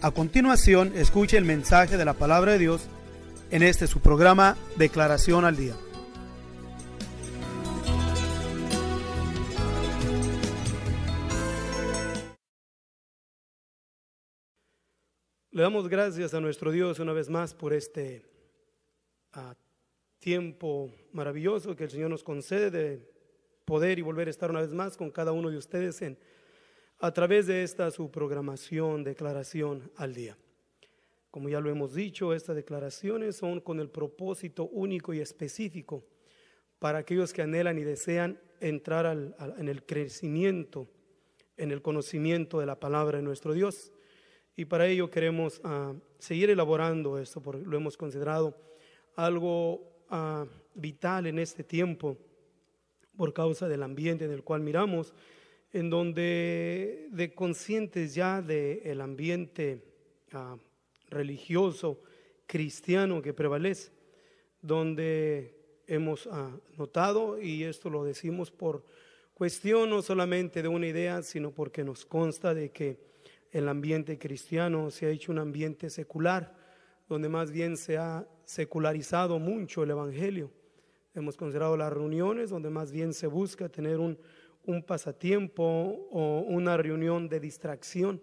A continuación, escuche el mensaje de la palabra de Dios en su programa Declaración al Día. Le damos gracias a nuestro Dios una vez más por este tiempo maravilloso que el Señor nos concede de poder y volver a estar una vez más con cada uno de ustedes a través de esta su programación Declaración al Día. Como ya lo hemos dicho, estas declaraciones son con el propósito único y específico para aquellos que anhelan y desean entrar en el crecimiento, en el conocimiento de la palabra de nuestro Dios. Y para ello queremos seguir elaborando esto, porque lo hemos considerado algo vital en este tiempo por causa del ambiente en el cual miramos, en donde de conscientes ya del ambiente religioso cristiano que prevalece, donde hemos notado, y esto lo decimos por cuestión no solamente de una idea, sino porque nos consta de que el ambiente cristiano se ha hecho un ambiente secular, donde más bien se ha secularizado mucho el evangelio. Hemos considerado las reuniones donde más bien se busca tener un pasatiempo o una reunión de distracción,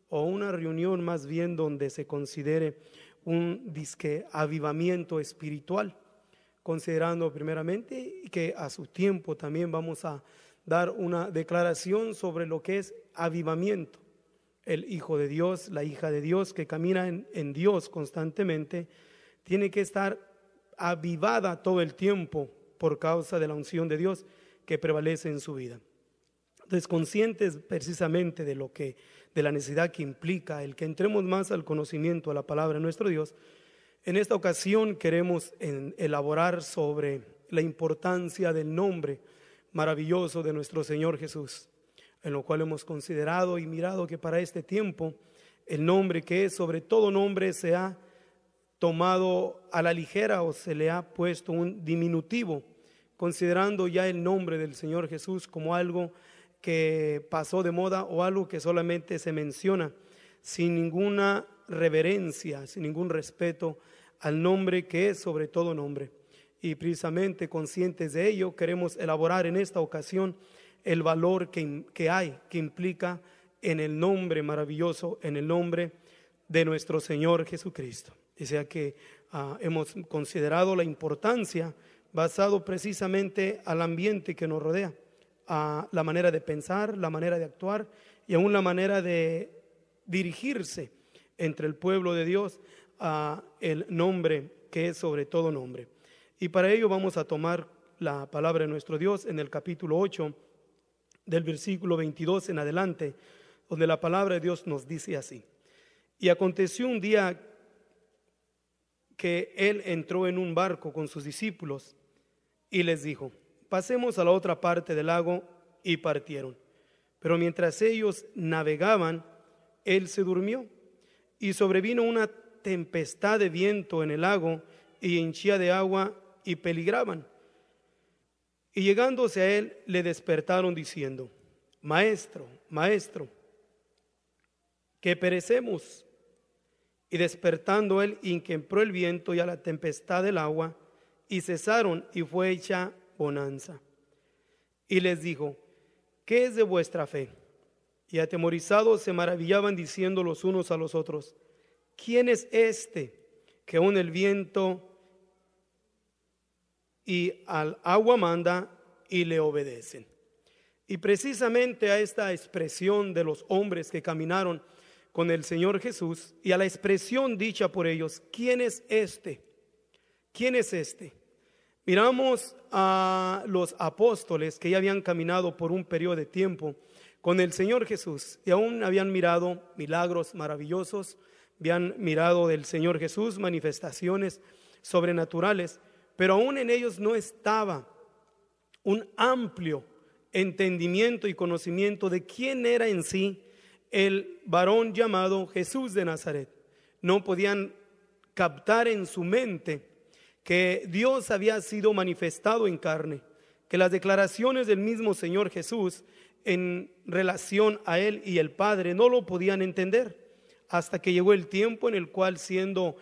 o una reunión más bien donde se considere un disque avivamiento espiritual, considerando primeramente que a su tiempo también vamos a dar una declaración sobre lo que es avivamiento. El Hijo de Dios, la hija de Dios que camina en Dios constantemente, tiene que estar avivada todo el tiempo por causa de la unción de Dios que prevalece en su vida. Entonces, conscientes precisamente de la necesidad que implica el que entremos más al conocimiento, a la palabra de nuestro Dios, en esta ocasión queremos elaborar sobre la importancia del nombre maravilloso de nuestro Señor Jesús, en lo cual hemos considerado y mirado que para este tiempo el nombre que es sobre todo nombre se ha tomado a la ligera o se le ha puesto un diminutivo, considerando ya el nombre del Señor Jesús como algo que pasó de moda o algo que solamente se menciona sin ninguna reverencia, sin ningún respeto al nombre que es sobre todo nombre. Y precisamente conscientes de ello queremos elaborar en esta ocasión el valor que implica en el nombre maravilloso, en el nombre de nuestro Señor Jesucristo. O sea que hemos considerado la importancia basado precisamente al ambiente que nos rodea, a la manera de pensar, la manera de actuar y aún la manera de dirigirse entre el pueblo de Dios a el nombre que es sobre todo nombre. Y para ello vamos a tomar la palabra de nuestro Dios en el capítulo 8 del versículo 22 en adelante, donde la palabra de Dios nos dice así: y aconteció un día que él entró en un barco con sus discípulos y les dijo: pasemos a la otra parte del lago, y partieron. Pero mientras ellos navegaban, él se durmió, y sobrevino una tempestad de viento en el lago, y henchía de agua, y peligraban. Y llegándose a él, le despertaron diciendo: Maestro, Maestro, que perecemos. Y despertando él, inquebró el viento y a la tempestad del agua, y cesaron, y fue hecha bonanza. Y les dijo: ¿qué es de vuestra fe? Y atemorizados se maravillaban, diciendo los unos a los otros: ¿quién es este que aun el viento y al agua manda y le obedecen? Y precisamente a esta expresión de los hombres que caminaron con el Señor Jesús, y a la expresión dicha por ellos: ¿quién es este? ¿Quién es este? Miramos a los apóstoles que ya habían caminado por un periodo de tiempo con el Señor Jesús y aún habían mirado milagros maravillosos, habían mirado del Señor Jesús manifestaciones sobrenaturales, pero aún en ellos no estaba un amplio entendimiento y conocimiento de quién era en sí el varón llamado Jesús de Nazaret. No podían captar en su mente que Dios había sido manifestado en carne, que las declaraciones del mismo Señor Jesús en relación a Él y el Padre no lo podían entender. hasta que llegó el tiempo en el cual, siendo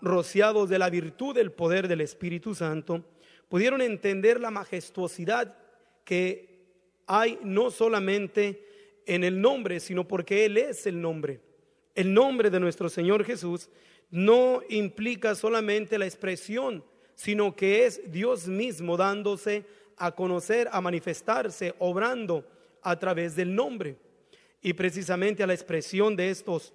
rociados de la virtud del poder del Espíritu Santo, pudieron entender la majestuosidad que hay no solamente en el nombre, sino porque Él es el nombre. El nombre de nuestro Señor Jesús no implica solamente la expresión, sino que es Dios mismo dándose a conocer, a manifestarse, obrando a través del nombre. Y precisamente a la expresión de estos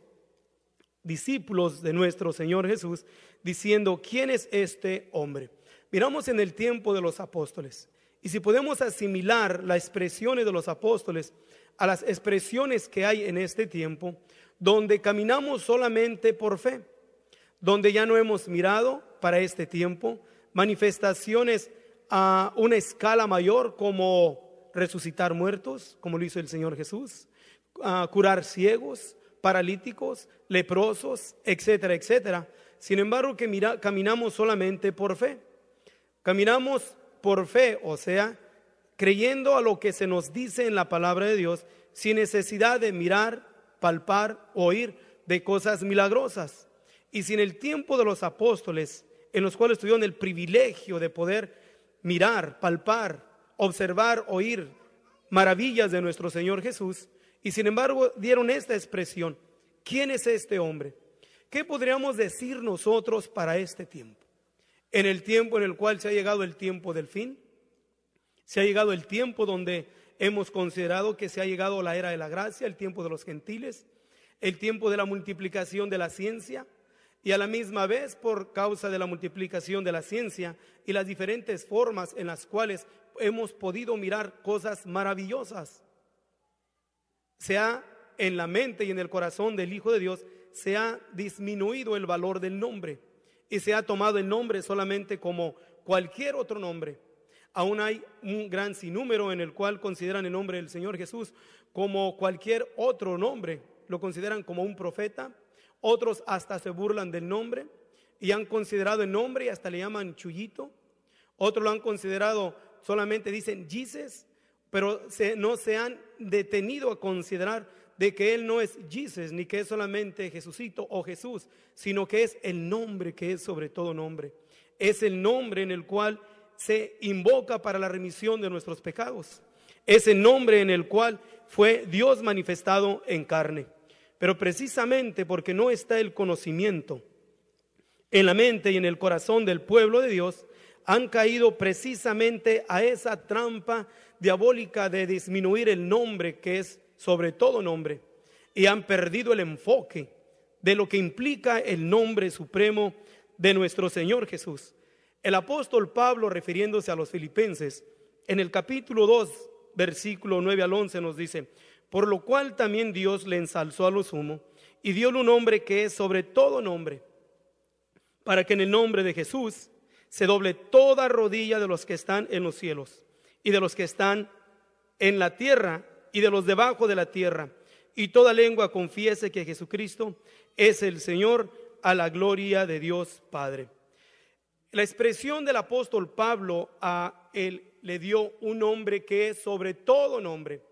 discípulos de nuestro Señor Jesús, diciendo: ¿quién es este hombre? Miramos en el tiempo de los apóstoles, y si podemos asimilar las expresiones de los apóstoles a las expresiones que hay en este tiempo, donde caminamos solamente por fe, donde ya no hemos mirado para este tiempo manifestaciones a una escala mayor, como resucitar muertos, como lo hizo el Señor Jesús, curar ciegos, paralíticos, leprosos, etcétera, etcétera. Sin embargo, caminamos solamente por fe. Caminamos por fe, o sea, creyendo a lo que se nos dice en la palabra de Dios, sin necesidad de mirar, palpar, oír de cosas milagrosas. Y sin el tiempo de los apóstoles, en los cuales tuvieron el privilegio de poder mirar, palpar, observar, oír maravillas de nuestro Señor Jesús, y sin embargo dieron esta expresión: ¿quién es este hombre? ¿Qué podríamos decir nosotros para este tiempo? En el tiempo en el cual se ha llegado el tiempo del fin, se ha llegado el tiempo donde hemos considerado que se ha llegado la era de la gracia, el tiempo de los gentiles, el tiempo de la multiplicación de la ciencia, y a la misma vez, por causa de la multiplicación de la ciencia y las diferentes formas en las cuales hemos podido mirar cosas maravillosas, en la mente y en el corazón del Hijo de Dios se ha disminuido el valor del nombre, y se ha tomado el nombre solamente como cualquier otro nombre. Aún hay un gran sinnúmero en el cual consideran el nombre del Señor Jesús como cualquier otro nombre. Lo consideran como un profeta. Otros hasta se burlan del nombre y han considerado el nombre y hasta le llaman Chuyito. Otros lo han considerado, solamente dicen Jesus, pero no se han detenido a considerar de que Él no es Jesus, ni que es solamente Jesucito o Jesús, sino que es el nombre que es sobre todo nombre. Es el nombre en el cual se invoca para la remisión de nuestros pecados. Es el nombre en el cual fue Dios manifestado en carne. Pero precisamente porque no está el conocimiento en la mente y en el corazón del pueblo de Dios, han caído precisamente a esa trampa diabólica de disminuir el nombre que es sobre todo nombre, y han perdido el enfoque de lo que implica el nombre supremo de nuestro Señor Jesús. El apóstol Pablo, refiriéndose a los filipenses, en el capítulo 2, versículo 9 al 11 nos dice: por lo cual también Dios le ensalzó a lo sumo y dióle un nombre que es sobre todo nombre, para que en el nombre de Jesús se doble toda rodilla de los que están en los cielos y de los que están en la tierra y de los debajo de la tierra, y toda lengua confiese que Jesucristo es el Señor, a la gloria de Dios Padre. La expresión del apóstol Pablo, a él le dio un nombre que es sobre todo nombre.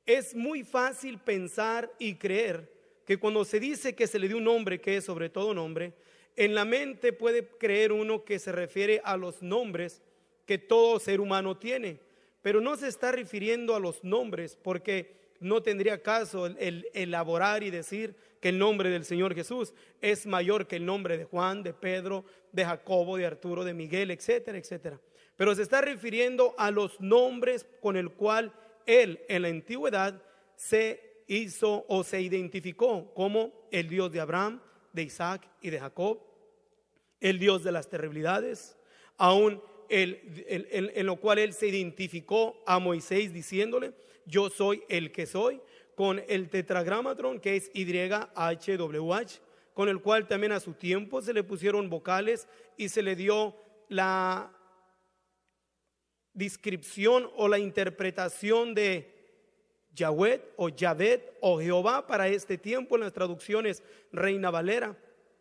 Es muy fácil pensar y creer que cuando se dice que se le dio un nombre que es sobre todo nombre, en la mente puede creer uno que se refiere a los nombres que todo ser humano tiene, pero no se está refiriendo a los nombres, porque no tendría caso el elaborar y decir que el nombre del Señor Jesús es mayor que el nombre de Juan, de Pedro, de Jacobo, de Arturo, de Miguel, etcétera, etcétera. Pero se está refiriendo a los nombres con el cual Él en la antigüedad se hizo o se identificó como el Dios de Abraham, de Isaac y de Jacob, el Dios de las terribilidades, aún en lo cual Él se identificó a Moisés diciéndole: yo soy el que soy, con el tetragramatron que es YHWH, con el cual también a su tiempo se le pusieron vocales y se le dio la descripción o la interpretación de Yahweh o Yavet o Jehová. Para este tiempo en las traducciones Reina Valera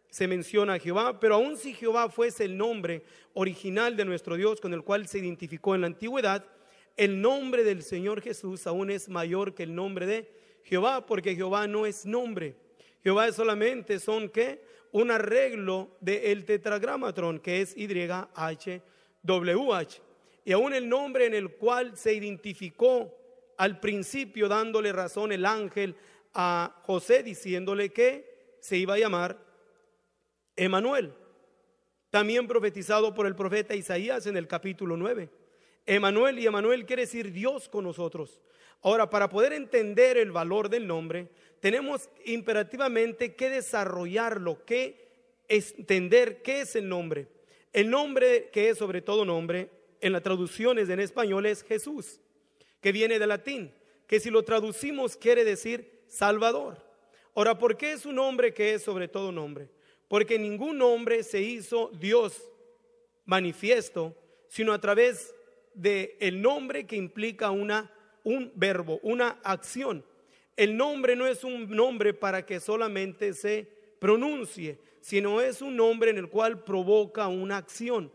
se menciona a Jehová, pero aun si Jehová fuese el nombre original de nuestro Dios con el cual se identificó en la antigüedad, el nombre del Señor Jesús aún es mayor que el nombre de Jehová, porque Jehová no es nombre. Jehová solamente son ¿qué? Un arreglo del tetragramatron, que es YHWH. Y aún el nombre en el cual se identificó al principio, dándole razón el ángel a José, diciéndole que se iba a llamar Emanuel, también profetizado por el profeta Isaías en el capítulo 9. Emanuel, y Emanuel quiere decir Dios con nosotros. Ahora, para poder entender el valor del nombre, tenemos imperativamente que desarrollarlo, que entender qué es el nombre. El nombre, que es sobre todo nombre, en las traducciones en español es Jesús, que viene del latín, que si lo traducimos quiere decir Salvador. Ahora, ¿por qué es un nombre que es sobre todo nombre? Porque ningún nombre se hizo Dios manifiesto, sino a través del nombre que implica un verbo, una acción. El nombre no es un nombre para que solamente se pronuncie, sino es un nombre en el cual provoca una acción,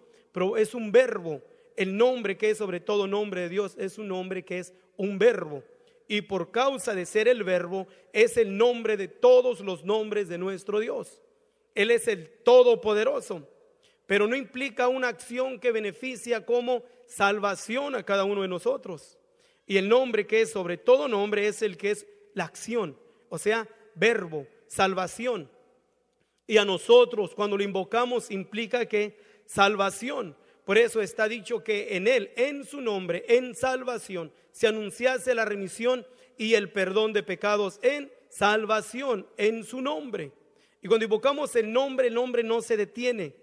es un verbo. El nombre que es sobre todo nombre de Dios es un nombre que es un verbo, y por causa de ser el verbo es el nombre de todos los nombres de nuestro Dios. Él es el Todopoderoso, pero no implica una acción que beneficia como salvación a cada uno de nosotros. Y el nombre que es sobre todo nombre es el que es la acción, o sea, verbo, salvación. Y a nosotros cuando lo invocamos implica que salvación. Por eso está dicho que en él, en su nombre, en salvación, se anunciase la remisión y el perdón de pecados en salvación, en su nombre. Y cuando invocamos el nombre no se detiene,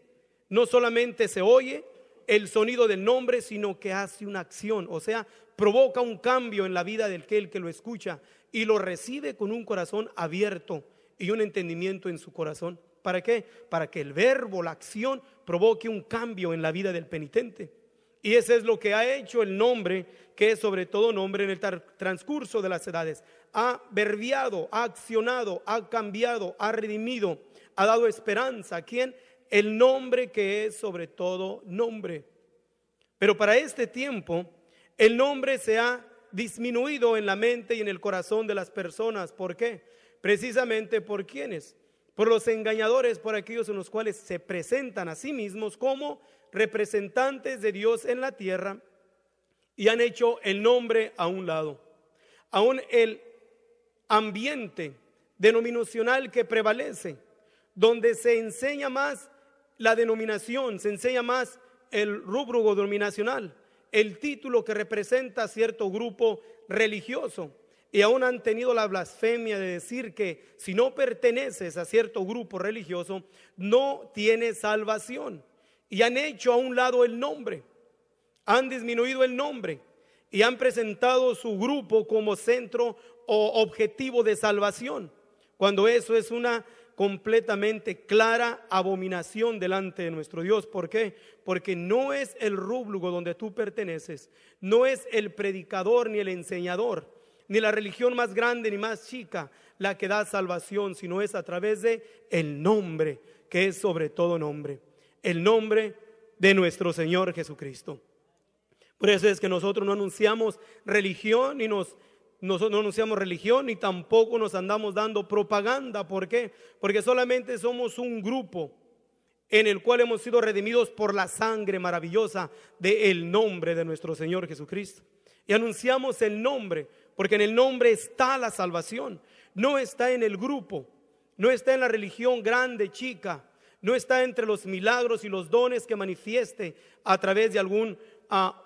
no solamente se oye el sonido del nombre, sino que hace una acción, o sea, provoca un cambio en la vida del que lo escucha y lo recibe con un corazón abierto y un entendimiento en su corazón. ¿Para qué? Para que el verbo, la acción, provoque un cambio en la vida del penitente. Y eso es lo que ha hecho el nombre, que es sobre todo nombre, en el transcurso de las edades. Ha verbiado, ha accionado, ha cambiado, ha redimido, ha dado esperanza. ¿A quién? El nombre que es sobre todo nombre. Pero para este tiempo, el nombre se ha disminuido en la mente y en el corazón de las personas. ¿Por qué? Precisamente por quienes, por los engañadores, por aquellos en los cuales se presentan a sí mismos como representantes de Dios en la tierra y han hecho el nombre a un lado. Aún el ambiente denominacional que prevalece, donde se enseña más la denominación, se enseña más el rúbrico denominacional, el título que representa cierto grupo religioso. Y aún han tenido la blasfemia de decir que si no perteneces a cierto grupo religioso, no tienes salvación. Y han hecho a un lado el nombre, han disminuido el nombre y han presentado su grupo como centro o objetivo de salvación, cuando eso es una completamente clara abominación delante de nuestro Dios. ¿Por qué? Porque no es el rúbrico donde tú perteneces, no es el predicador ni el enseñador, ni la religión más grande ni más chica la que da salvación, sino es a través de el nombre que es sobre todo nombre, el nombre de nuestro Señor Jesucristo. Por eso es que nosotros no anunciamos religión nosotros no anunciamos religión ni tampoco nos andamos dando propaganda. ¿Por qué? Porque solamente somos un grupo en el cual hemos sido redimidos por la sangre maravillosa del nombre de nuestro Señor Jesucristo. Y anunciamos el nombre, porque en el nombre está la salvación. No está en el grupo, no está en la religión grande, chica, no está entre los milagros y los dones que manifieste a través de algún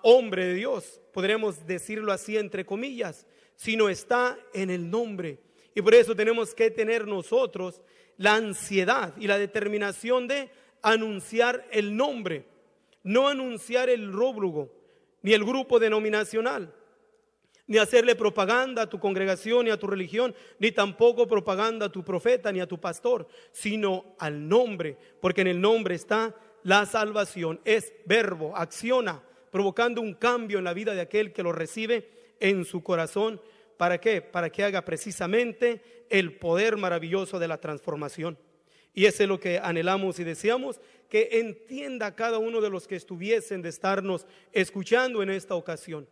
hombre de Dios, podremos decirlo así entre comillas, sino está en el nombre. Y por eso tenemos que tener nosotros la ansiedad y la determinación de anunciar el nombre, no anunciar el rúbrico ni el grupo denominacional, ni hacerle propaganda a tu congregación ni a tu religión, ni tampoco propaganda a tu profeta ni a tu pastor, sino al nombre, porque en el nombre está la salvación. Es verbo, acciona, provocando un cambio en la vida de aquel que lo recibe en su corazón. ¿Para qué? Para que haga precisamente el poder maravilloso de la transformación. Y eso es lo que anhelamos y deseamos, que entienda cada uno de los que estuviesen de estarnos escuchando en esta ocasión,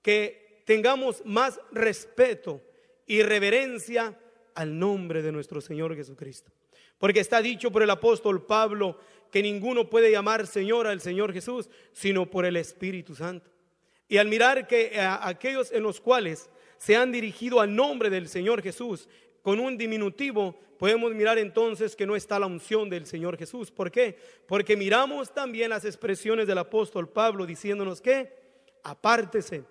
que tengamos más respeto y reverencia al nombre de nuestro Señor Jesucristo. Porque está dicho por el apóstol Pablo que ninguno puede llamar Señor al Señor Jesús, sino por el Espíritu Santo. Y al mirar que aquellos en los cuales se han dirigido al nombre del Señor Jesús con un diminutivo, podemos mirar entonces que no está la unción del Señor Jesús. ¿Por qué? Porque miramos también las expresiones del apóstol Pablo diciéndonos que apártese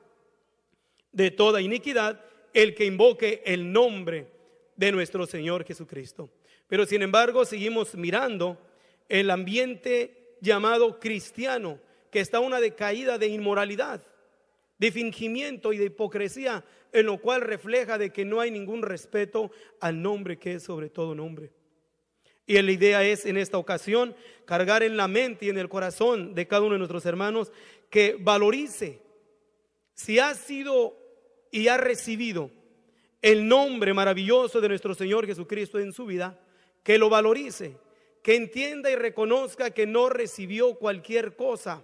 de toda iniquidad el que invoque el nombre de nuestro Señor Jesucristo. Pero sin embargo seguimos mirando el ambiente llamado cristiano, que está una decaída de inmoralidad, de fingimiento y de hipocresía, en lo cual refleja de que no hay ningún respeto al nombre que es sobre todo nombre. Y la idea es en esta ocasión cargar en la mente y en el corazón de cada uno de nuestros hermanos que valorice si ha sido y ha recibido el nombre maravilloso de nuestro Señor Jesucristo en su vida, que lo valorice, que entienda y reconozca que no recibió cualquier cosa,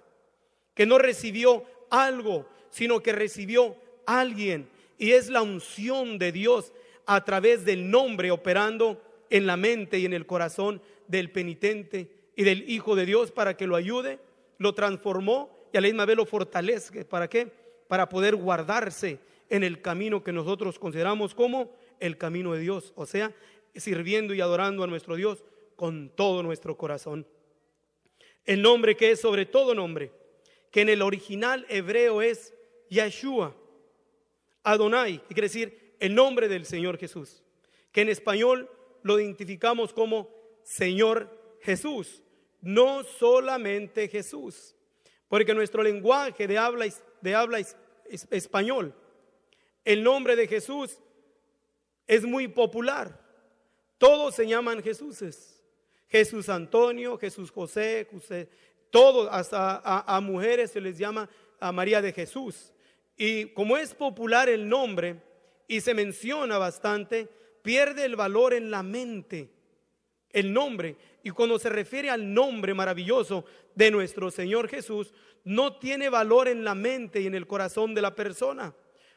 que no recibió algo, sino que recibió a alguien, y es la unción de Dios a través del nombre operando en la mente y en el corazón del penitente y del Hijo de Dios para que lo ayude, lo transformó y a la misma vez lo fortalezca. ¿Para qué? Para poder guardarse en el camino que nosotros consideramos como el camino de Dios, o sea, sirviendo y adorando a nuestro Dios con todo nuestro corazón. El nombre que es sobre todo nombre, que en el original hebreo es Yeshua, Adonai, que quiere decir el nombre del Señor Jesús, que en español lo identificamos como Señor Jesús, no solamente Jesús, porque nuestro lenguaje de habla español, el nombre de Jesús es muy popular. Todos se llaman Jesúses, Jesús Antonio, Jesús José, todos, hasta a mujeres se les llama a María de Jesús. Y como es popular el nombre y se menciona bastante, pierde el valor en la mente el nombre. Y cuando se refiere al nombre maravilloso de nuestro Señor Jesús, no tiene valor en la mente y en el corazón de la persona.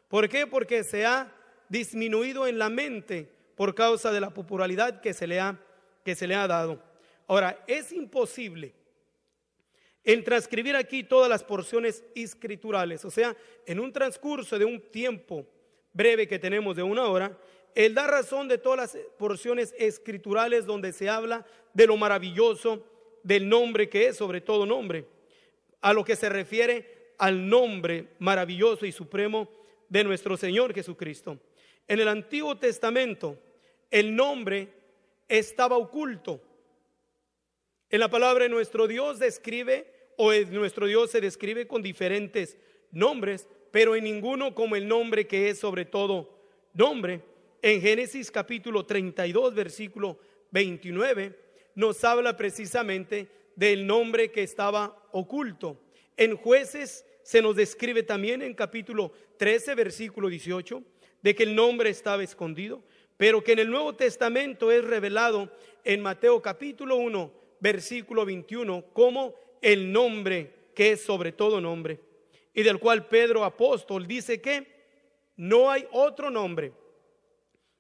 ¿Por qué? Porque se ha disminuido en la mente por causa de la popularidad que se le ha dado. Ahora, es imposible en transcribir aquí todas las porciones escriturales, o sea, en un transcurso de un tiempo breve que tenemos de 1 hora, Él da razón de todas las porciones escriturales donde se habla de lo maravilloso del nombre que es sobre todo nombre, a lo que se refiere al nombre maravilloso y supremo de nuestro Señor Jesucristo. En el Antiguo Testamento el nombre estaba oculto. En la palabra de nuestro Dios nuestro Dios se describe con diferentes nombres, pero en ninguno como el nombre que es sobre todo nombre. En Génesis capítulo 32 versículo 29 nos habla precisamente del nombre que estaba oculto. En Jueces se nos describe también en capítulo 13 versículo 18 de que el nombre estaba escondido, pero que en el Nuevo Testamento es revelado en Mateo capítulo 1 versículo 21 como el nombre que es sobre todo nombre, y del cual Pedro apóstol dice que no hay otro nombre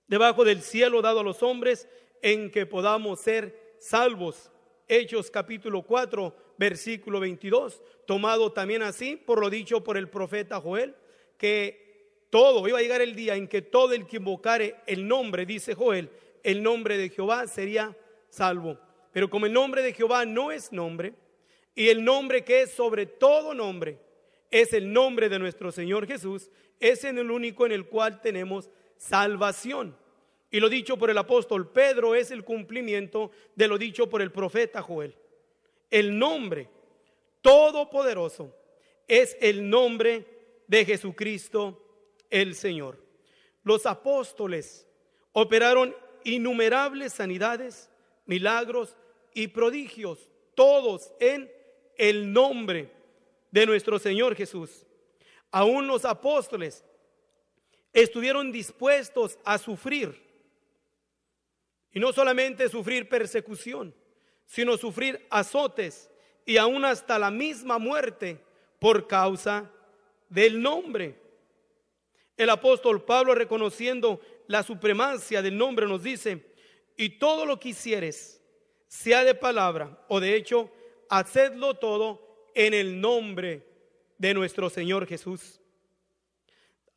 debajo del cielo dado a los hombres en que podamos ser salvos. Hechos capítulo 4 versículo 22, tomado también así por lo dicho por el profeta Joel, que iba a llegar el día en que todo el que invocare el nombre, dice Joel, el nombre de Jehová sería salvo. Pero como el nombre de Jehová no es nombre, y el nombre que es sobre todo nombre es el nombre de nuestro Señor Jesús, es en el único en el cual tenemos salvación. Y lo dicho por el apóstol Pedro es el cumplimiento de lo dicho por el profeta Joel. El nombre todopoderoso es el nombre de Jesucristo el Señor. Los apóstoles operaron innumerables sanidades, milagros y prodigios, todos en el nombre de nuestro Señor Jesús. Aún los apóstoles estuvieron dispuestos a sufrir, y no solamente sufrir persecución, sino sufrir azotes y aún hasta la misma muerte por causa del nombre. El apóstol Pablo, reconociendo la supremacia del nombre, nos dice: y todo lo que hicieres, sea de palabra o de hecho, hacedlo todo en el nombre de nuestro Señor Jesús.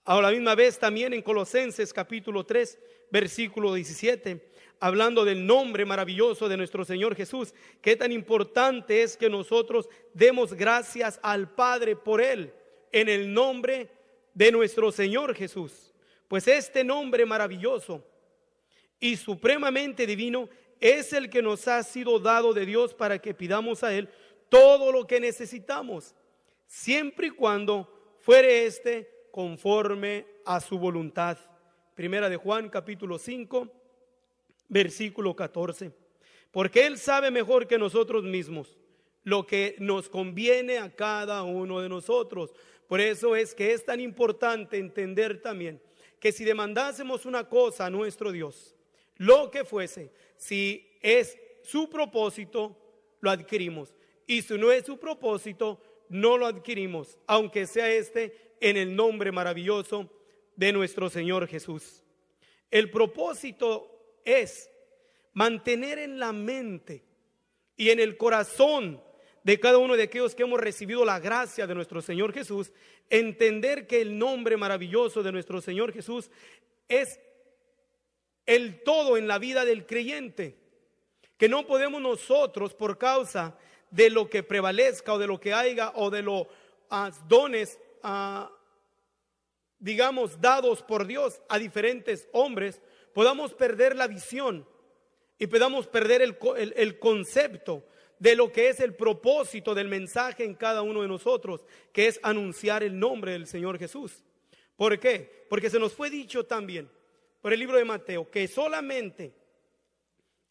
A la misma vez también en Colosenses capítulo 3, versículo 17, hablando del nombre maravilloso de nuestro Señor Jesús, qué tan importante es que nosotros demos gracias al Padre por Él, en el nombre de nuestro Señor Jesús. Pues este nombre maravilloso y supremamente divino es el que nos ha sido dado de Dios para que pidamos a Él todo lo que necesitamos, siempre y cuando fuere conforme a su voluntad. Primera de Juan capítulo 5, versículo 14. Porque Él sabe mejor que nosotros mismos lo que nos conviene a cada uno de nosotros. Por eso es que es tan importante entender también que si demandásemos una cosa a nuestro Dios, lo que fuese, si es su propósito, lo adquirimos. Y si no es su propósito, no lo adquirimos, aunque sea en el nombre maravilloso de nuestro Señor Jesús. El propósito es mantener en la mente y en el corazón de cada uno de aquellos que hemos recibido la gracia de nuestro Señor Jesús, entender que el nombre maravilloso de nuestro Señor Jesús es el todo en la vida del creyente, que no podemos nosotros, por causa de lo que prevalezca o de lo que haya o de los dones digamos dados por Dios a diferentes hombres, podamos perder la visión y podamos perder el concepto de lo que es el propósito del mensaje en cada uno de nosotros, que es anunciar el nombre del Señor Jesús. ¿Por qué? Porque se nos fue dicho también por el libro de Mateo que solamente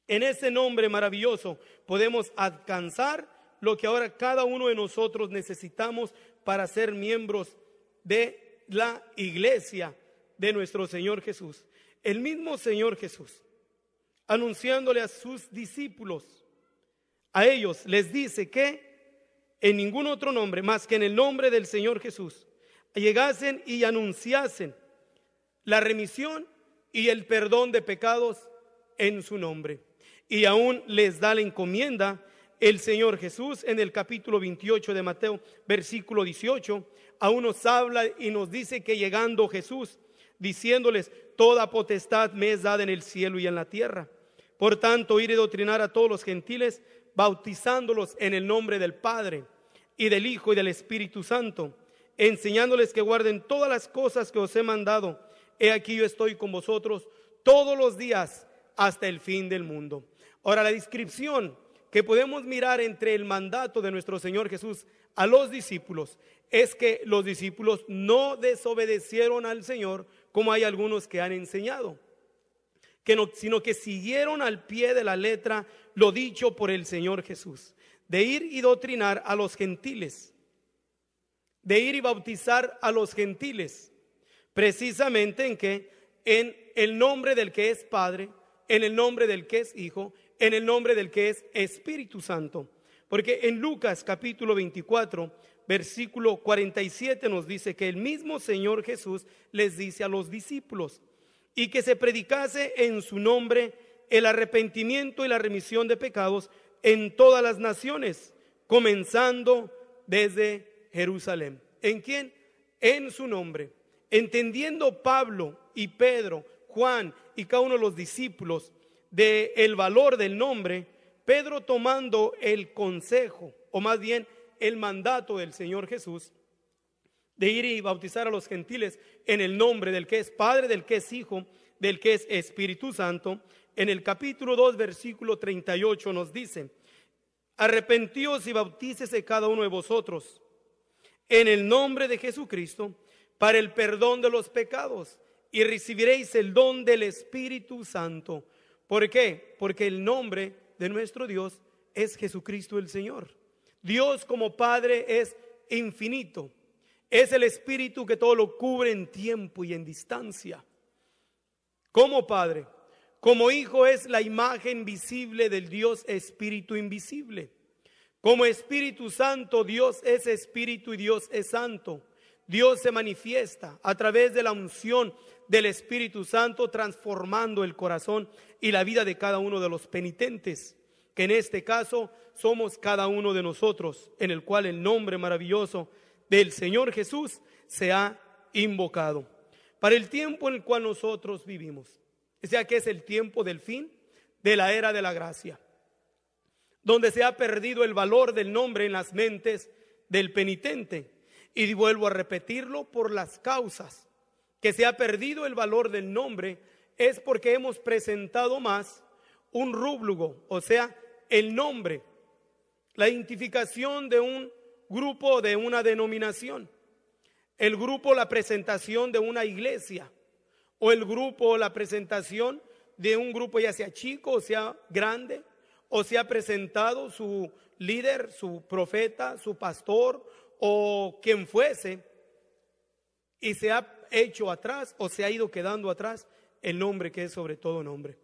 en ese nombre maravilloso podemos alcanzar lo que ahora cada uno de nosotros necesitamos para ser miembros de la iglesia de nuestro Señor Jesús. El mismo Señor Jesús, anunciándole a sus discípulos, a ellos les dice que en ningún otro nombre más que en el nombre del Señor Jesús llegasen y anunciasen la remisión y el perdón de pecados en su nombre. Y aún les da la encomienda el Señor Jesús en el capítulo 28 de Mateo, versículo 18, aún nos habla y nos dice que llegando Jesús, diciéndoles: toda potestad me es dada en el cielo y en la tierra. Por tanto, ir y doctrinar a todos los gentiles, bautizándolos en el nombre del Padre y del Hijo y del Espíritu Santo, enseñándoles que guarden todas las cosas que os he mandado. He aquí yo estoy con vosotros todos los días hasta el fin del mundo. Ahora, la descripción que podemos mirar entre el mandato de nuestro Señor Jesús a los discípulos es que los discípulos no desobedecieron al Señor como hay algunos que han enseñado, sino que siguieron al pie de la letra lo dicho por el Señor Jesús, de ir y doctrinar a los gentiles, de ir y bautizar a los gentiles, precisamente en el nombre del que es Padre, en el nombre del que es Hijo, en el nombre del que es Espíritu Santo. Porque en Lucas capítulo 24, versículo 47 nos dice que el mismo Señor Jesús les dice a los discípulos y que se predicase en su nombre el arrepentimiento y la remisión de pecados en todas las naciones, comenzando desde Jerusalén. ¿En quién? En su nombre. Entendiendo Pablo y Pedro, Juan y cada uno de los discípulos del valor del nombre, Pedro, tomando el consejo, o más bien el mandato del Señor Jesús, de ir y bautizar a los gentiles en el nombre del que es Padre, del que es Hijo, del que es Espíritu Santo, en el capítulo 2, versículo 38 nos dice: arrepentíos y bautícese cada uno de vosotros en el nombre de Jesucristo para el perdón de los pecados, y recibiréis el don del Espíritu Santo. ¿Por qué? Porque el nombre de nuestro Dios es Jesucristo el Señor. Dios como Padre es infinito, es el Espíritu que todo lo cubre en tiempo y en distancia. Como Padre, como Hijo es la imagen visible del Dios Espíritu invisible. Como Espíritu Santo, Dios es Espíritu y Dios es Santo. Dios se manifiesta a través de la unción del Espíritu Santo, transformando el corazón y la vida de cada uno de los penitentes, que en este caso somos cada uno de nosotros, en el cual el nombre maravilloso del Señor Jesús se ha invocado. Para el tiempo en el cual nosotros vivimos, o sea que es el tiempo del fin de la era de la gracia, donde se ha perdido el valor del nombre en las mentes del penitente. Y vuelvo a repetirlo, por las causas que se ha perdido el valor del nombre, es porque hemos presentado más un rúbrico, o sea, el nombre, la identificación de un grupo, de una denominación, el grupo, la presentación de una iglesia, o el grupo, la presentación de un grupo, ya sea chico o sea grande, o se ha presentado su líder, su profeta, su pastor o quien fuese, y se ha hecho atrás o se ha ido quedando atrás el nombre que es sobre todo nombre.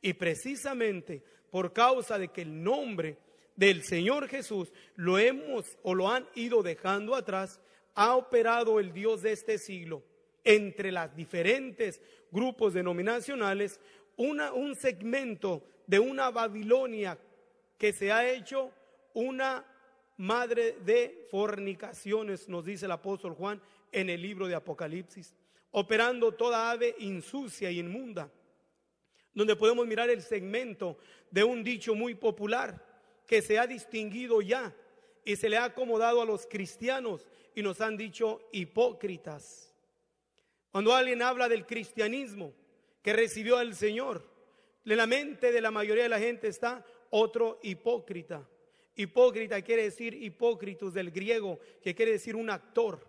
Y precisamente por causa de que el nombre del Señor Jesús lo han ido dejando atrás, ha operado el Dios de este siglo entre las diferentes grupos denominacionales un segmento de una Babilonia que se ha hecho una madre de fornicaciones, nos dice el apóstol Juan en el libro de Apocalipsis, operando toda ave insucia y inmunda, donde podemos mirar el segmento de un dicho muy popular que se ha distinguido ya y se le ha acomodado a los cristianos y nos han dicho hipócritas. Cuando alguien habla del cristianismo que recibió al Señor, en la mente de la mayoría de la gente está otro hipócrita. Hipócrita quiere decir hipócritus del griego, que quiere decir un actor,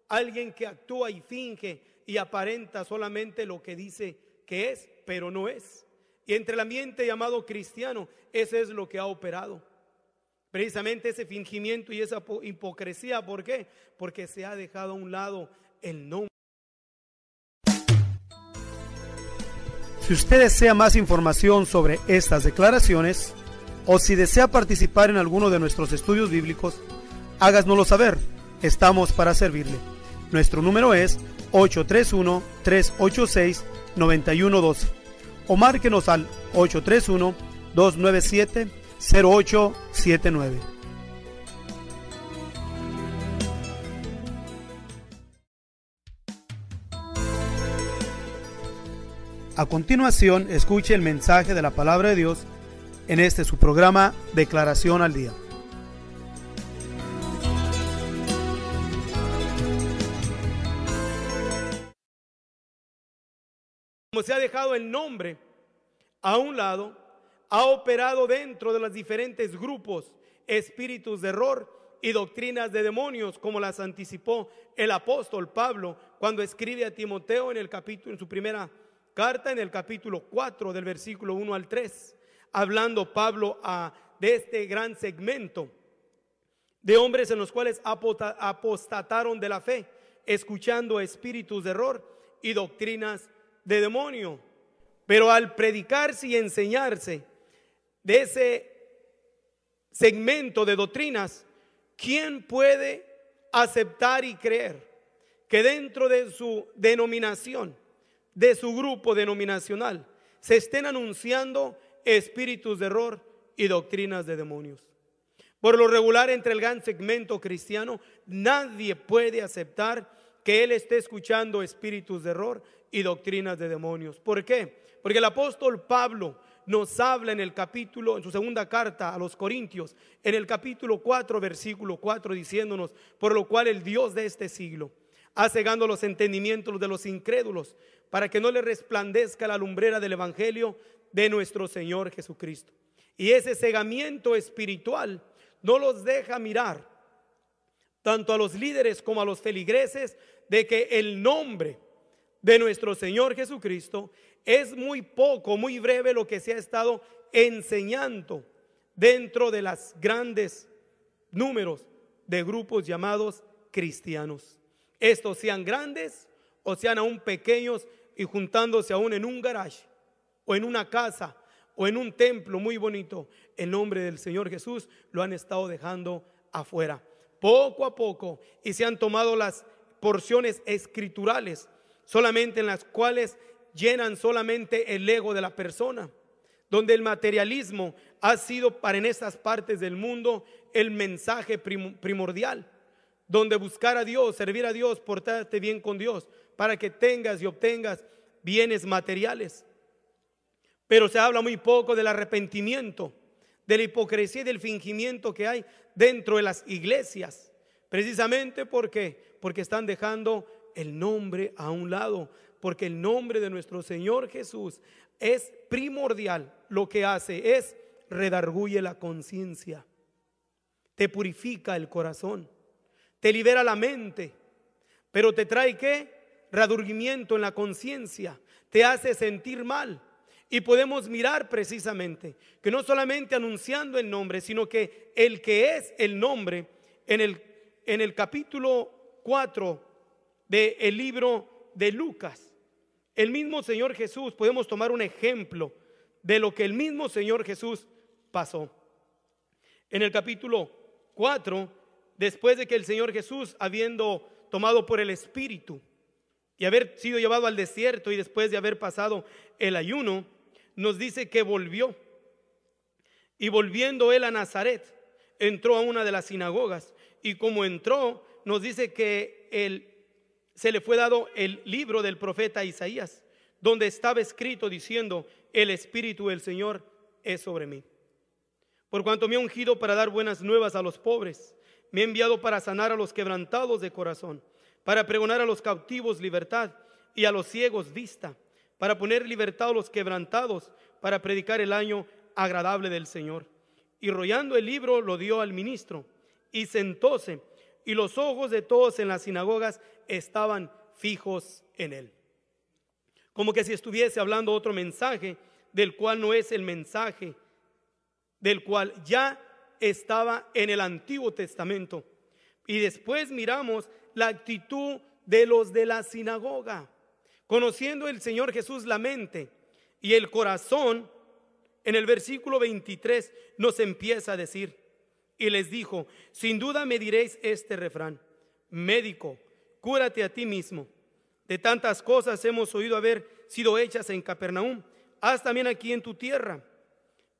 alguien que actúa y finge y aparenta solamente lo que dice que es, pero no es. Y entre el ambiente llamado cristiano, ese es lo que ha operado. Precisamente ese fingimiento y esa hipocresía, ¿por qué? Porque se ha dejado a un lado el nombre. Si usted desea más información sobre estas declaraciones o si desea participar en alguno de nuestros estudios bíblicos, háganoslo saber. Estamos para servirle. Nuestro número es 831-386-9112 o márquenos al 831-297-0879. A continuación, escuche el mensaje de la palabra de Dios en este su programa Declaración al Día. Como se ha dejado el nombre a un lado, ha operado dentro de los diferentes grupos espíritus de error y doctrinas de demonios, como las anticipó el apóstol Pablo cuando escribe a Timoteo en su primera carta, en el capítulo 4 del versículo 1 al 3, hablando Pablo de este gran segmento de hombres en los cuales apostataron de la fe, escuchando espíritus de error y doctrinas de demonio. Pero al predicarse y enseñarse de ese segmento de doctrinas, ¿quién puede aceptar y creer que dentro de su denominación, de su grupo denominacional, se estén anunciando espíritus de error y doctrinas de demonios? Por lo regular, entre el gran segmento cristiano, nadie puede aceptar que él esté escuchando espíritus de error y doctrinas de demonios. ¿Por qué? Porque el apóstol Pablo nos habla en su segunda carta a los Corintios, en el capítulo 4, versículo 4, diciéndonos: por lo cual el Dios de este siglo ha cegado los entendimientos de los incrédulos, para que no les resplandezca la lumbrera del evangelio de nuestro Señor Jesucristo. Y ese cegamiento espiritual no los deja mirar, tanto a los líderes como a los feligreses, de que el nombre de nuestro Señor Jesucristo es muy poco, muy breve lo que se ha estado enseñando dentro de las grandes números de grupos llamados cristianos. Estos sean grandes o sean aún pequeños y juntándose aún en un garage o en una casa o en un templo muy bonito, el nombre del Señor Jesús lo han estado dejando afuera poco a poco, y se han tomado las porciones escriturales, solamente en las cuales llenan solamente el ego de la persona, donde el materialismo ha sido para en estas partes del mundo el mensaje primordial, donde buscar a Dios, servir a Dios, portarte bien con Dios, para que tengas y obtengas bienes materiales. Pero se habla muy poco del arrepentimiento, de la hipocresía y del fingimiento que hay dentro de las iglesias, precisamente porque están dejando el nombre a un lado, porque el nombre de nuestro Señor Jesús es primordial. Lo que hace es redarguye la conciencia, te purifica el corazón, te libera la mente, pero te trae ¿qué? Redargüimiento en la conciencia, te hace sentir mal. Y podemos mirar precisamente que no solamente anunciando el nombre, sino que es el nombre en el capítulo 4 del libro de Lucas, el mismo Señor Jesús, podemos tomar un ejemplo de lo que el mismo Señor Jesús pasó. En el capítulo 4, después de que el Señor Jesús, habiendo tomado por el Espíritu y haber sido llevado al desierto y después de haber pasado el ayuno, nos dice que volvió. Y volviendo él a Nazaret, entró a una de las sinagogas, y como entró, nos dice que se le fue dado el libro del profeta Isaías, donde estaba escrito diciendo: el Espíritu del Señor es sobre mí, por cuanto me ha ungido para dar buenas nuevas a los pobres, me ha enviado para sanar a los quebrantados de corazón, para pregonar a los cautivos libertad y a los ciegos vista, para poner libertad a los quebrantados, para predicar el año agradable del Señor. Y rollando el libro lo dio al ministro, y sentóse, y los ojos de todos en las sinagogas estaban fijos en él. Como que si estuviese hablando otro mensaje, del cual no es el mensaje, del cual ya estaba en el Antiguo Testamento. Y después miramos la actitud de los de la sinagoga. Conociendo el Señor Jesús la mente y el corazón, en el versículo 23 nos empieza a decir: y les dijo: sin duda me diréis este refrán, médico, cúrate a ti mismo. De tantas cosas hemos oído haber sido hechas en Capernaum, haz también aquí en tu tierra.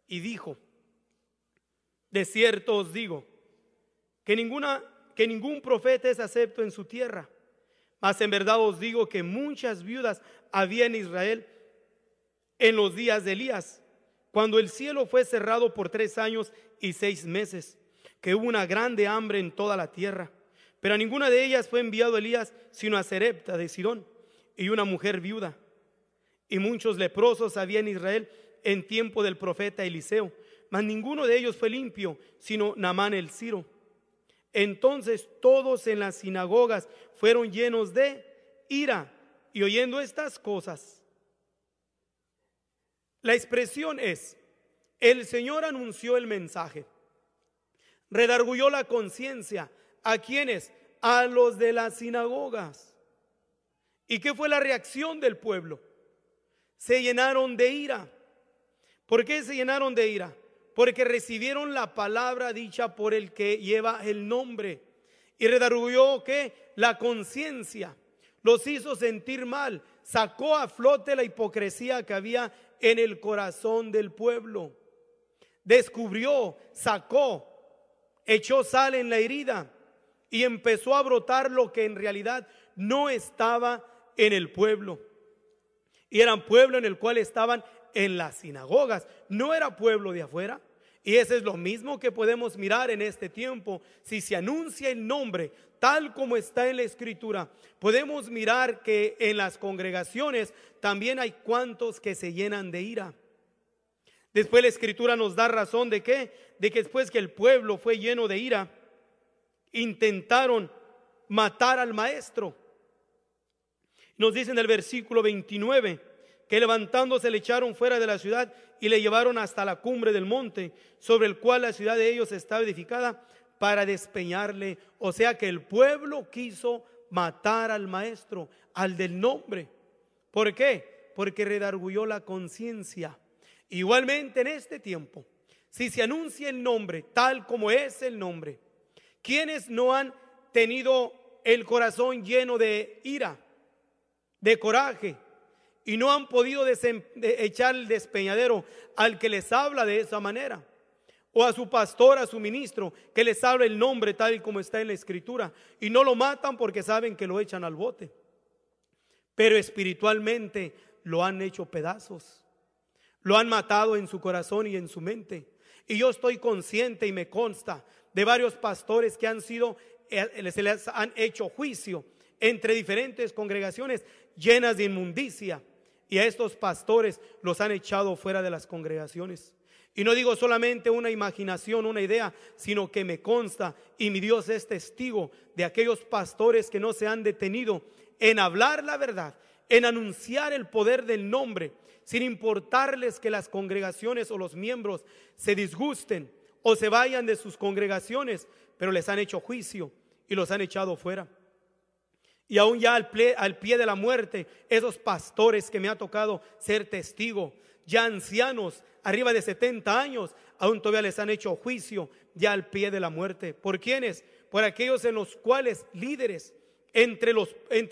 Y dijo: de cierto os digo que ningún profeta es acepto en su tierra. Mas en verdad os digo que muchas viudas había en Israel en los días de Elías, cuando el cielo fue cerrado por 3 años y 6 meses, que hubo una grande hambre en toda la tierra. Pero a ninguna de ellas fue enviado Elías, sino a Sarepta de Sidón, y una mujer viuda. Y muchos leprosos había en Israel en tiempo del profeta Eliseo, mas ninguno de ellos fue limpio, sino Naamán el Siro. Entonces todos en las sinagogas fueron llenos de ira, y oyendo estas cosas, la expresión es: el Señor anunció el mensaje, redarguyó la conciencia. ¿A quiénes? A los de las sinagogas. ¿Y qué fue la reacción del pueblo? Se llenaron de ira. ¿Por qué se llenaron de ira? Porque recibieron la palabra dicha por el que lleva el nombre. Y redarguyó ¿qué? La conciencia. Los hizo sentir mal. Sacó a flote la hipocresía que había en el corazón del pueblo. Descubrió, sacó, echó sal en la herida y empezó a brotar lo que en realidad no estaba en el pueblo. Y era un pueblo en el cual estaban en las sinagogas, no era pueblo de afuera. Y eso es lo mismo que podemos mirar en este tiempo. Si se anuncia el nombre tal como está en la Escritura, podemos mirar que en las congregaciones también hay cuantos que se llenan de ira. Después la Escritura nos da razón de ¿qué? De que después que el pueblo fue lleno de ira, intentaron matar al maestro. Nos dice en el versículo 29 que levantándose le echaron fuera de la ciudad y le llevaron hasta la cumbre del monte, sobre el cual la ciudad de ellos estaba edificada, para despeñarle. O sea que el pueblo quiso matar al maestro, al del nombre. ¿Por qué? Porque redarguyó la conciencia. Igualmente en este tiempo, si se anuncia el nombre tal como es el nombre, quienes no han tenido el corazón lleno de ira, de coraje, y no han podido echar el despeñadero al que les habla de esa manera, o a su pastor, a su ministro, que les habla el nombre tal y como está en la escritura, y no lo matan porque saben que lo echan al bote, pero espiritualmente lo han hecho pedazos, lo han matado en su corazón y en su mente. Y yo estoy consciente y me consta de varios pastores que se les han hecho juicio entre diferentes congregaciones llenas de inmundicia, y a estos pastores los han echado fuera de las congregaciones. Y no digo solamente una imaginación, una idea, sino que me consta, y mi Dios es testigo de aquellos pastores que no se han detenido en hablar la verdad, en anunciar el poder del nombre, sin importarles que las congregaciones o los miembros se disgusten o se vayan de sus congregaciones, pero les han hecho juicio y los han echado fuera. Y aún ya al pie de la muerte, esos pastores que me ha tocado ser testigo, ya ancianos, arriba de 70 años, aún todavía les han hecho juicio ya al pie de la muerte. ¿Por quiénes? Por aquellos en los cuales líderes entre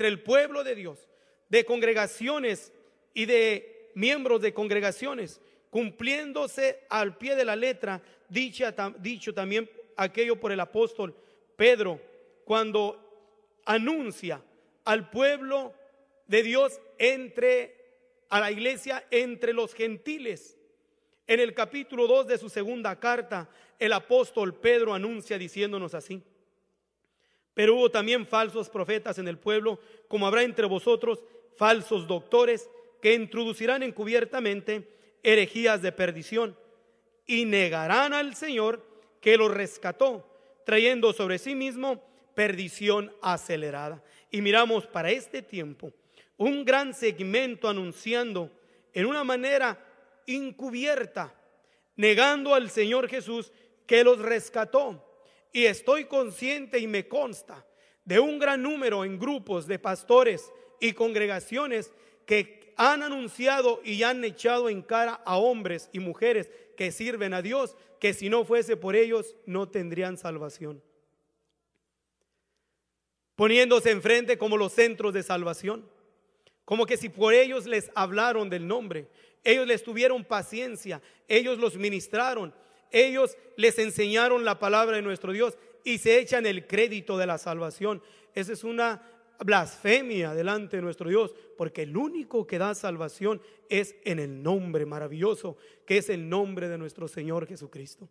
el pueblo de Dios, de congregaciones y de miembros de congregaciones, cumpliéndose al pie de la letra, dicho también aquello por el apóstol Pedro, cuando anuncia al pueblo de Dios a la iglesia entre los gentiles. En el capítulo 2 de su segunda carta, el apóstol Pedro anuncia diciéndonos así: pero hubo también falsos profetas en el pueblo, como habrá entre vosotros falsos doctores, que introducirán encubiertamente herejías de perdición, y negarán al Señor que los rescató, trayendo sobre sí mismo perdición acelerada. Y miramos para este tiempo un gran segmento anunciando en una manera encubierta, negando al Señor Jesús que los rescató. Y estoy consciente y me consta de un gran número en grupos de pastores y congregaciones que han anunciado y han echado en cara a hombres y mujeres que sirven a Dios, que si no fuese por ellos no tendrían salvación, poniéndose enfrente como los centros de salvación, como que si por ellos les hablaron del nombre, ellos les tuvieron paciencia, ellos los ministraron, ellos les enseñaron la palabra de nuestro Dios y se echan el crédito de la salvación. Esa es una blasfemia delante de nuestro Dios, porque el único que da salvación es en el nombre maravilloso, que es el nombre de nuestro Señor Jesucristo.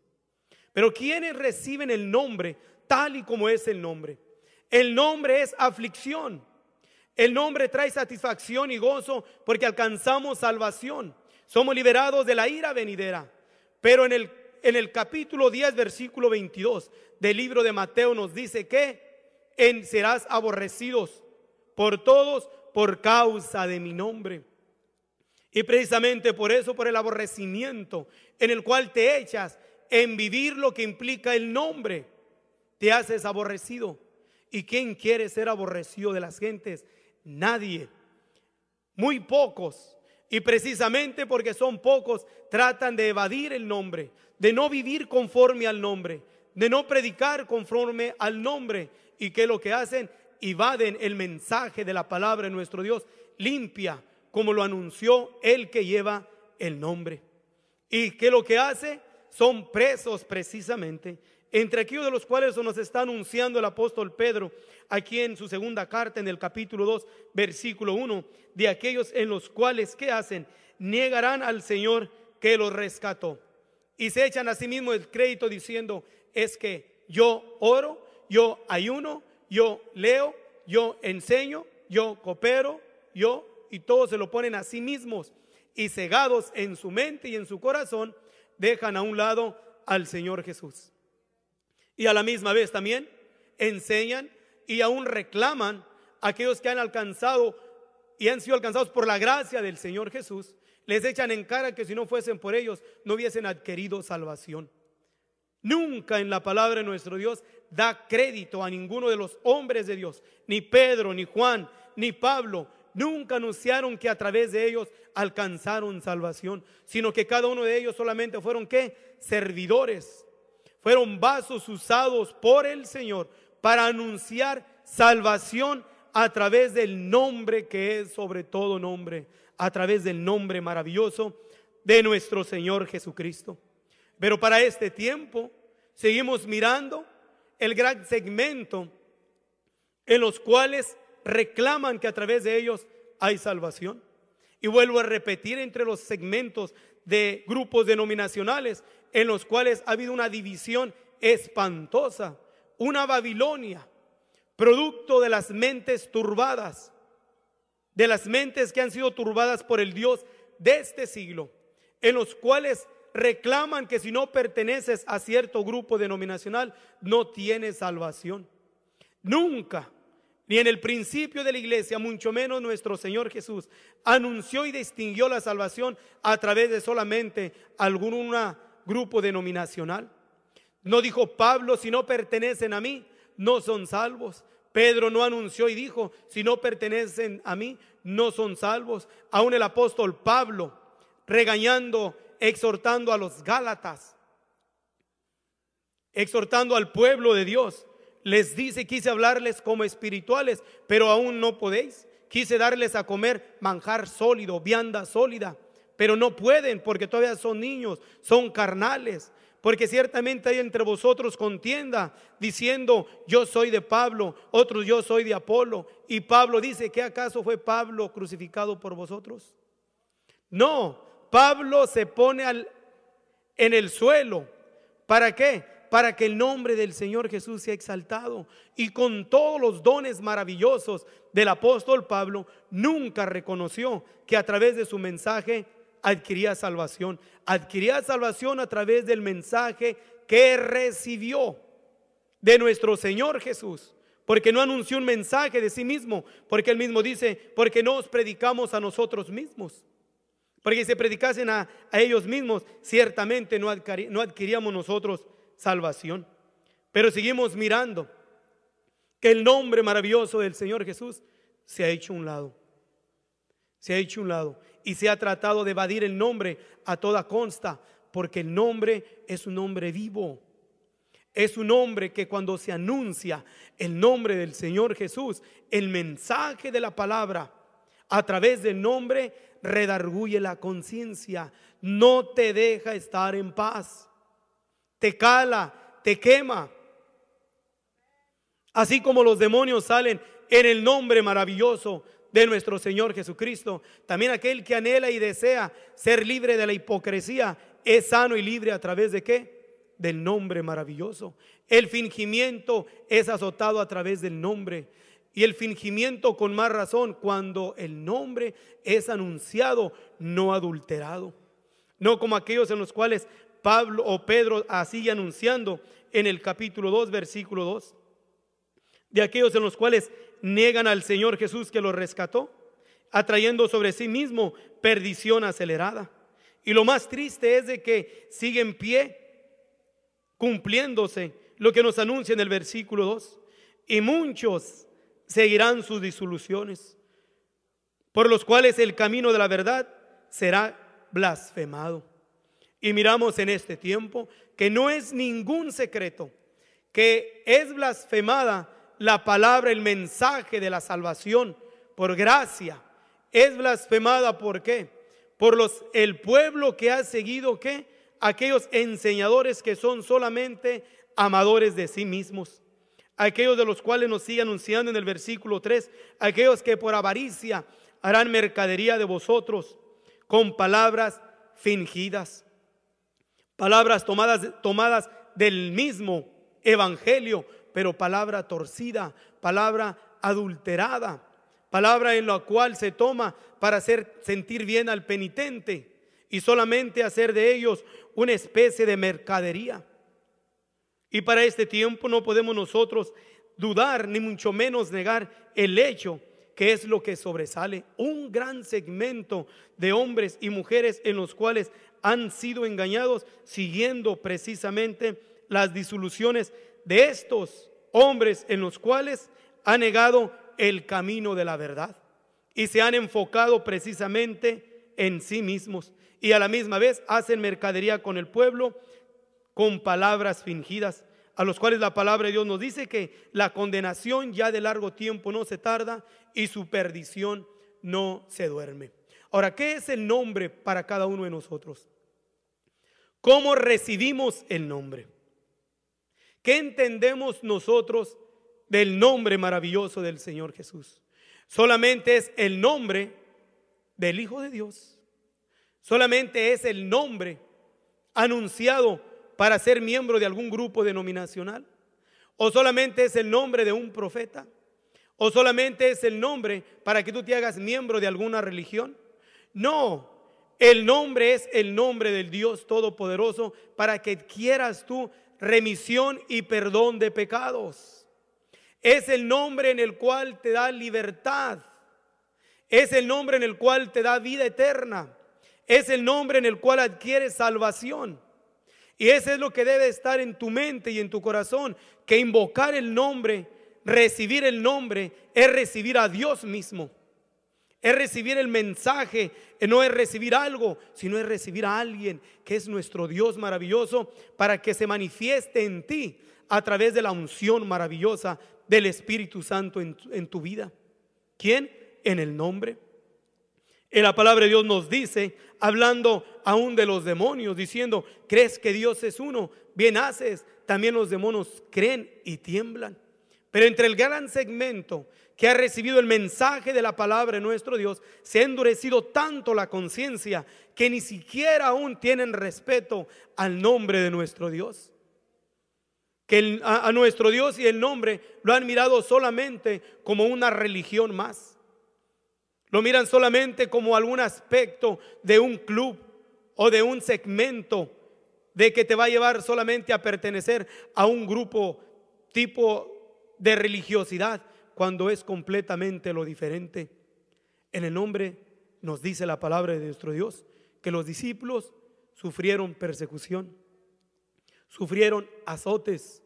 Pero ¿quiénes reciben el nombre tal y como es el nombre? El nombre es aflicción. El nombre trae satisfacción y gozo porque alcanzamos salvación. Somos liberados de la ira venidera. Pero en el capítulo 10, versículo 22 del libro de Mateo nos dice que serás aborrecidos por todos por causa de mi nombre. Y precisamente por eso, por el aborrecimiento en el cual te echas en vivir lo que implica el nombre, te haces aborrecido. ¿Y quién quiere ser aborrecido de las gentes? Nadie. Muy pocos. Y precisamente porque son pocos, tratan de evadir el nombre, de no vivir conforme al nombre, de no predicar conforme al nombre. ¿Y qué es lo que hacen? Evaden el mensaje de la palabra de nuestro Dios limpia, como lo anunció el que lleva el nombre. ¿Y qué es lo que hace? Son presos precisamente, entre aquellos de los cuales nos está anunciando el apóstol Pedro aquí en su segunda carta, en el capítulo 2, versículo 1, de aquellos en los cuales, ¿qué hacen? Negarán al Señor que los rescató. Y se echan a sí mismos el crédito diciendo: es que yo oro, yo ayuno, yo leo, yo enseño, yo coopero, y todos se lo ponen a sí mismos, y cegados en su mente y en su corazón, dejan a un lado al Señor Jesús. Y a la misma vez también enseñan y aún reclaman a aquellos que han alcanzado y han sido alcanzados por la gracia del Señor Jesús. Les echan en cara que si no fuesen por ellos no hubiesen adquirido salvación. Nunca en la palabra de nuestro Dios da crédito a ninguno de los hombres de Dios, ni Pedro, ni Juan, ni Pablo. Nunca anunciaron que a través de ellos alcanzaron salvación, sino que cada uno de ellos solamente fueron ¿qué? Servidores. Fueron vasos usados por el Señor para anunciar salvación a través del nombre que es sobre todo nombre, a través del nombre maravilloso de nuestro Señor Jesucristo. Pero para este tiempo seguimos mirando el gran segmento en los cuales reclaman que a través de ellos hay salvación. Y vuelvo a repetir, entre los segmentos de grupos denominacionales en los cuales ha habido una división espantosa, una Babilonia, producto de las mentes turbadas, de las mentes que han sido turbadas por el Dios de este siglo, en los cuales reclaman que si no perteneces a cierto grupo denominacional no tienes salvación. Nunca, ni en el principio de la iglesia, mucho menos nuestro Señor Jesús, anunció y distinguió la salvación a través de solamente algún grupo denominacional. No dijo Pablo, si no pertenecen a mí, no son salvos. Pedro no anunció y dijo, si no pertenecen a mí, no son salvos. Aún el apóstol Pablo, regañando, exhortando a los Gálatas, exhortando al pueblo de Dios, les dice, quise hablarles como espirituales, pero aún no podéis. Quise darles a comer manjar sólido, vianda sólida, pero no pueden porque todavía son niños, son carnales. Porque ciertamente hay entre vosotros contienda, diciendo, yo soy de Pablo, otros yo soy de Apolo. Y Pablo dice, ¿qué acaso fue Pablo crucificado por vosotros? No, Pablo se pone en el suelo. ¿Para qué? Para que el nombre del Señor Jesús sea exaltado. Y con todos los dones maravillosos del apóstol Pablo, nunca reconoció que a través de su mensaje adquiría salvación. Adquiría salvación a través del mensaje que recibió de nuestro Señor Jesús. Porque no anunció un mensaje de sí mismo, porque él mismo dice, porque no os predicamos a nosotros mismos. Porque si se predicasen a ellos mismos, ciertamente no adquiríamos nosotros salvación. Pero seguimos mirando que el nombre maravilloso del Señor Jesús se ha hecho un lado. Se ha hecho un lado y se ha tratado de evadir el nombre a toda consta, porque el nombre es un nombre vivo. Es un nombre que cuando se anuncia el nombre del Señor Jesús, el mensaje de la palabra a través del nombre redarguye la conciencia, no te deja estar en paz, te cala, te quema. Así como los demonios salen en el nombre maravilloso de nuestro Señor Jesucristo, también aquel que anhela y desea ser libre de la hipocresía es sano y libre a través de ¿qué? Del nombre maravilloso. El fingimiento es azotado a través del nombre, y el fingimiento con más razón cuando el nombre es anunciado, no adulterado, no como aquellos en los cuales Pablo o Pedro sigue anunciando en el capítulo 2 versículo 2, de aquellos en los cuales niegan al Señor Jesús que los rescató, atrayendo sobre sí mismo perdición acelerada. Y lo más triste es de que sigue en pie, cumpliéndose lo que nos anuncia en el versículo 2. Y muchos seguirán sus disoluciones, por los cuales el camino de la verdad será blasfemado. Y miramos en este tiempo que no es ningún secreto que es blasfemada la palabra, el mensaje de la salvación por gracia. Es blasfemada, ¿por qué? Por el pueblo que ha seguido, ¿qué? Aquellos enseñadores que son solamente amadores de sí mismos. Aquellos de los cuales nos sigue anunciando en el versículo 3, aquellos que por avaricia harán mercadería de vosotros con palabras fingidas, palabras tomadas del mismo evangelio, pero palabra torcida, palabra adulterada, palabra en la cual se toma para hacer sentir bien al penitente y solamente hacer de ellos una especie de mercadería. Y para este tiempo no podemos nosotros dudar ni mucho menos negar el hecho que es lo que sobresale, un gran segmento de hombres y mujeres en los cuales han sido engañados siguiendo precisamente las disoluciones de estos hombres en los cuales han negado el camino de la verdad y se han enfocado precisamente en sí mismos, y a la misma vez hacen mercadería con el pueblo con palabras fingidas, a los cuales la palabra de Dios nos dice que la condenación ya de largo tiempo no se tarda y su perdición no se duerme. Ahora, ¿qué es el nombre para cada uno de nosotros? ¿Cómo recibimos el nombre? ¿Qué entendemos nosotros del nombre maravilloso del Señor Jesús? Solamente es el nombre del Hijo de Dios. Solamente es el nombre anunciado para ser miembro de algún grupo denominacional. O solamente es el nombre de un profeta. O solamente es el nombre para que tú te hagas miembro de alguna religión. No, el nombre es el nombre del Dios Todopoderoso para que quieras tú remisión y perdón de pecados. Es el nombre en el cual te da libertad. Es el nombre en el cual te da vida eterna. Es el nombre en el cual adquieres salvación. Y eso es lo que debe estar en tu mente y en tu corazón, que invocar el nombre, recibir el nombre, es recibir a Dios mismo. Es recibir el mensaje, no es recibir algo, sino es recibir a alguien que es nuestro Dios maravilloso para que se manifieste en ti a través de la unción maravillosa del Espíritu Santo en tu vida. ¿Quién? En el nombre. En la palabra de Dios nos dice, hablando aún de los demonios, diciendo: ¿crees que Dios es uno? Bien haces. También los demonios creen y tiemblan. Pero entre el gran segmento que ha recibido el mensaje de la palabra de nuestro Dios, se ha endurecido tanto la conciencia que ni siquiera aún tienen respeto al nombre de nuestro Dios. Que a nuestro Dios y el nombre lo han mirado solamente como una religión más. Lo miran solamente como algún aspecto de un club o de un segmento de que te va a llevar solamente a pertenecer a un grupo tipo de religiosidad, cuando es completamente lo diferente. En el nombre nos dice la palabra de nuestro Dios que los discípulos sufrieron persecución, sufrieron azotes.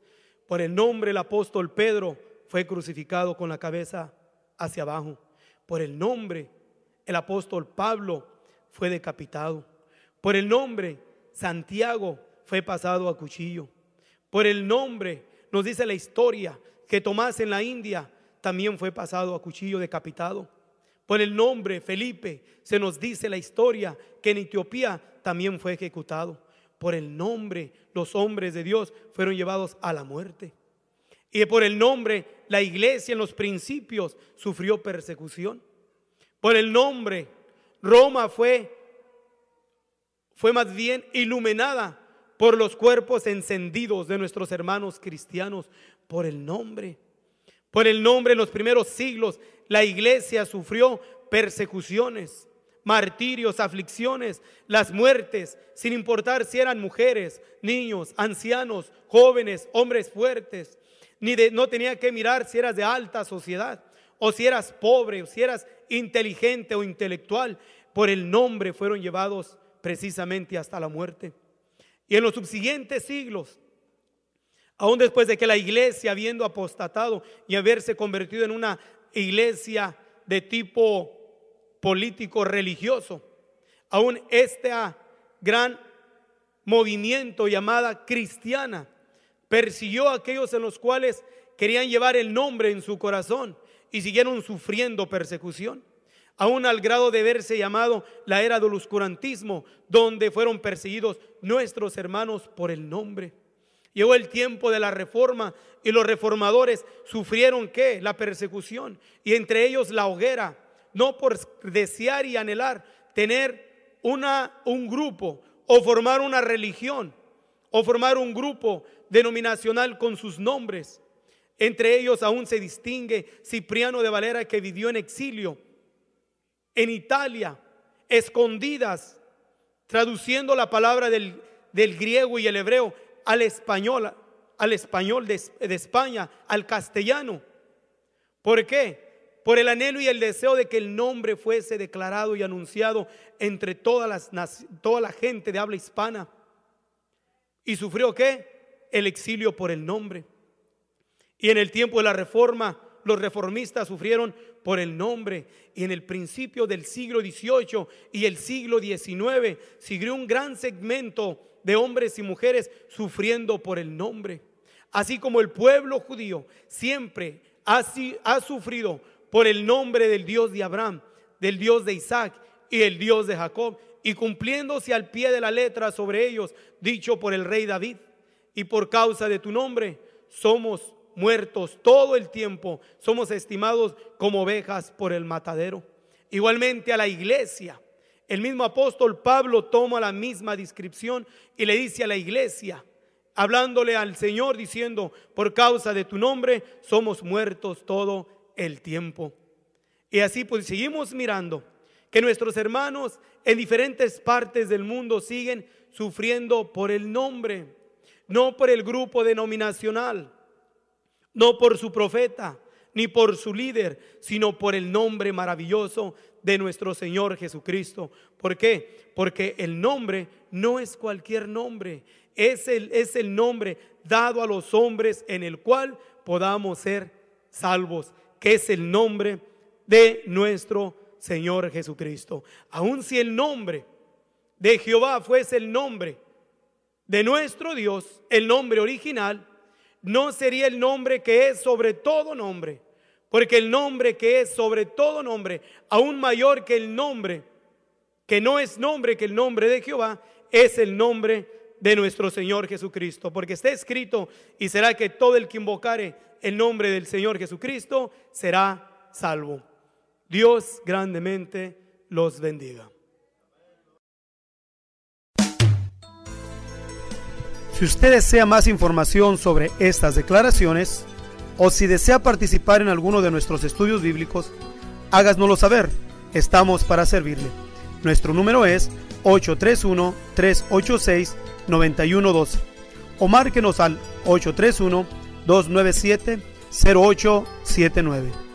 Por el nombre el apóstol Pedro fue crucificado con la cabeza hacia abajo. Por el nombre el apóstol Pablo fue decapitado. Por el nombre Santiago fue pasado a cuchillo. Por el nombre nos dice la historia que Tomás en la India también fue pasado a cuchillo, decapitado. Por el nombre Felipe se nos dice la historia que en Etiopía también fue ejecutado. Por el nombre los hombres de Dios fueron llevados a la muerte. Y por el nombre la iglesia en los principios sufrió persecución. Por el nombre Roma fue más bien iluminada por los cuerpos encendidos de nuestros hermanos cristianos. Por el nombre en los primeros siglos la iglesia sufrió persecuciones, martirios, aflicciones, las muertes, sin importar si eran mujeres, niños, ancianos, jóvenes, hombres fuertes. No tenía que mirar si eras de alta sociedad o si eras pobre o si eras inteligente o intelectual. Por el nombre fueron llevados precisamente hasta la muerte. Y en los subsiguientes siglos, aún después de que la iglesia, habiendo apostatado y haberse convertido en una iglesia de tipo político religioso, aún este gran movimiento llamada cristiana persiguió a aquellos en los cuales querían llevar el nombre en su corazón y siguieron sufriendo persecución, aún al grado de verse llamado la era del oscurantismo, donde fueron perseguidos nuestros hermanos por el nombre. Llegó el tiempo de la reforma y los reformadores sufrieron ¿qué? La persecución, y entre ellos la hoguera, no por desear y anhelar tener un grupo o formar una religión o formar un grupo denominacional con sus nombres. Entre ellos aún se distingue Cipriano de Valera, que vivió en exilio en Italia, escondidas, traduciendo la palabra del griego y el hebreo al español de España, al castellano. ¿Por qué? Por el anhelo y el deseo de que el nombre fuese declarado y anunciado entre toda la gente de habla hispana. ¿Y sufrió qué? El exilio por el nombre. Y en el tiempo de la reforma, los reformistas sufrieron por el nombre. Y en el principio del siglo XVIII y el siglo XIX siguió un gran segmento de hombres y mujeres sufriendo por el nombre. así como el pueblo judío siempre ha sufrido por el nombre del Dios de Abraham, del Dios de Isaac y el Dios de Jacob, y cumpliéndose al pie de la letra sobre ellos, dicho por el rey David: y por causa de tu nombre somos muertos todo el tiempo, somos estimados como ovejas por el matadero. Igualmente a la iglesia, el mismo apóstol Pablo toma la misma descripción y le dice a la iglesia, hablándole al Señor, diciendo: por causa de tu nombre somos muertos todo el tiempo. Y así pues seguimos mirando que nuestros hermanos en diferentes partes del mundo siguen sufriendo por el nombre, no por el grupo denominacional, no por su profeta, ni por su líder, sino por el nombre maravilloso de nuestro Señor Jesucristo. ¿Por qué? Porque el nombre no es cualquier nombre, es el nombre dado a los hombres en el cual podamos ser salvos, que es el nombre de nuestro Señor Jesucristo. Aun si el nombre de Jehová fuese el nombre de nuestro Dios, el nombre original, no sería el nombre que es sobre todo nombre, porque el nombre que es sobre todo nombre, aún mayor que el nombre, que no es nombre que el nombre de Jehová, es el nombre de nuestro Señor Jesucristo, porque está escrito: y será que todo el que invocare el nombre del Señor Jesucristo será salvo. Dios grandemente los bendiga. Si usted desea más información sobre estas declaraciones, o si desea participar en alguno de nuestros estudios bíblicos, háganoslo saber. Estamos para servirle. Nuestro número es 831-386-9112 o márquenos al 831-297-0879.